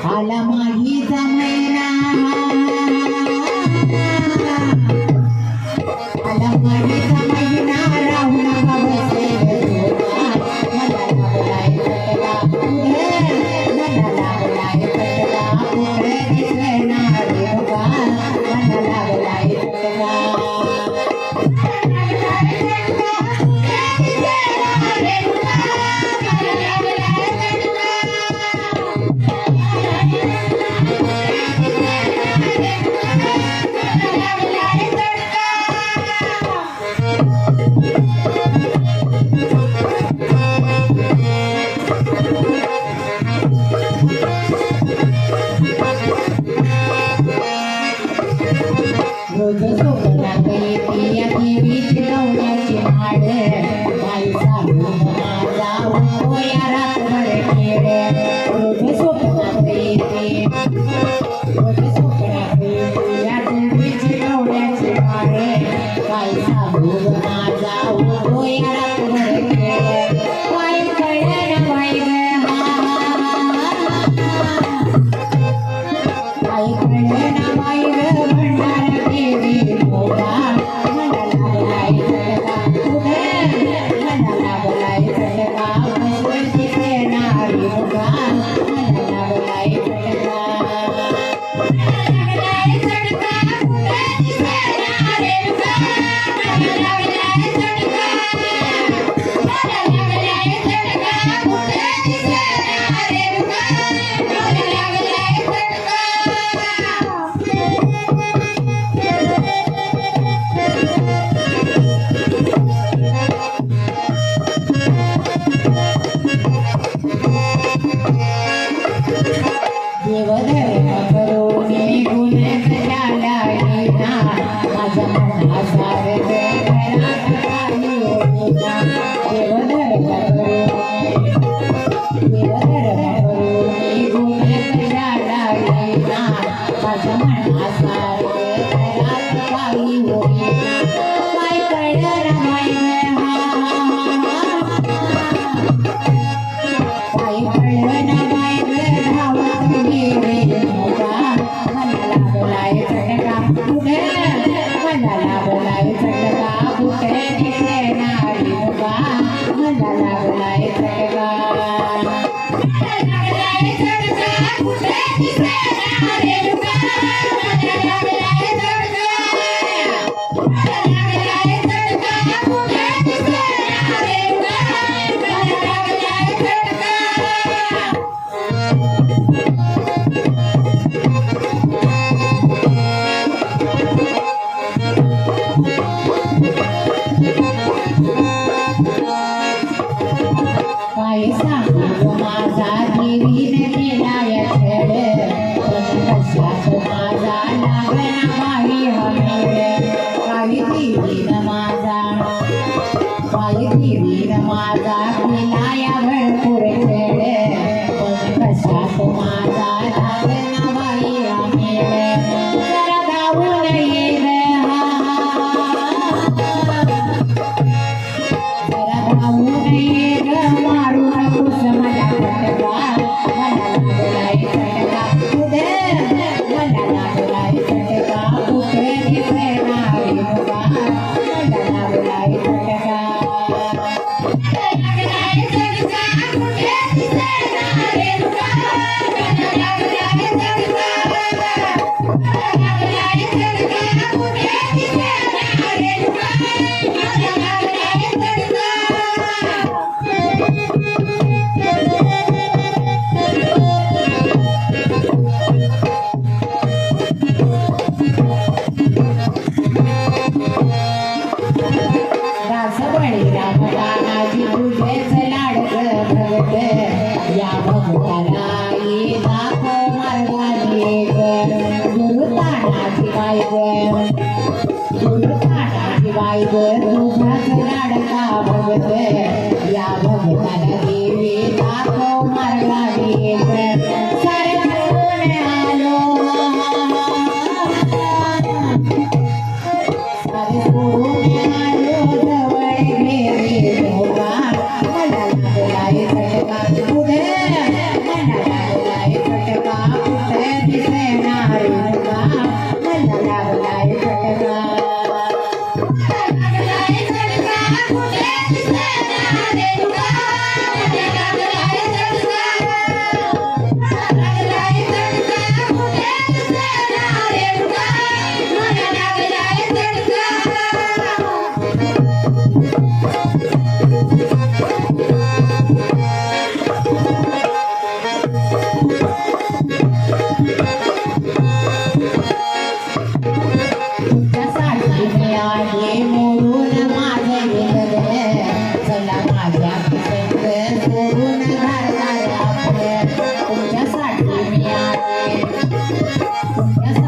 आला माहीचा महिना, आला माहीचा महिना, राहून बसे मला लागलाय कटला पुढे, मला लागलाय कटला पुढे, दिसणार योगा मला लागलाय कटला. रोज स्वप्नात येते या देवीची डोळ्याची हाड, बाई सांगून माझा हो या रात्रभर खेळ. रोज स्वप्नात येते, रोज स्वप्नात येते या देवीची डोळ्याची हाड, बाई सांगून माझा हो या रात्रभर खेळ. बाई कळलं बाई बाई कळलं बाई भंडार देवी मोगा मला लागलाय चटका पुढे, मला लागलाय चटका बसवती येणारी मोगा मला लागलाय चटका. देवधर्म करून गुण झाला ना, माझ्या मनासारख घरात काही होईना. देवधर्म करून गुण झाला ना, माझ्या मनासारख घरात काही होईना. काय कळलं काय कळलं ना बाय धावत गेले मोगा मला लागलाय चटका पुढे, मला लागलाय चटका पुढे, दिसणारी मोगा मला लागलाय चटका. काय सांगू माझा देवीने केलाय खेळ, कशात माझा लागला बाई हमेळ. काही देवीनं माझा केलाय भरपूर खेळ, कशात माझा लागला बाई हमेळ. जरा धावून ये जरा धावून ये मारू नकोस मला चटका, मला लागलाय चटका पुढे, मला लागलाय चटका पुढे, दिसणारी मोगा मला लागलाय चटका. लागलाय चटका पुढे, दिसणारी मोगा मला बाई ग तुझाच लाडका भगत या भगताला देवी दाखव मार्गाने सारे फिरून आलो सारे सोडून आलो जवळ घेरी देवा मला लागलाय झटका पुढे मला लागलाय झटका पुढे दिसेना रेणुका मला लागलाय झटका आहे मोडून माझे गेले चला माझ्या पिसंत सोडून घरदार आपले तुमच्यासाठी मी आहे तुमच्यासाठी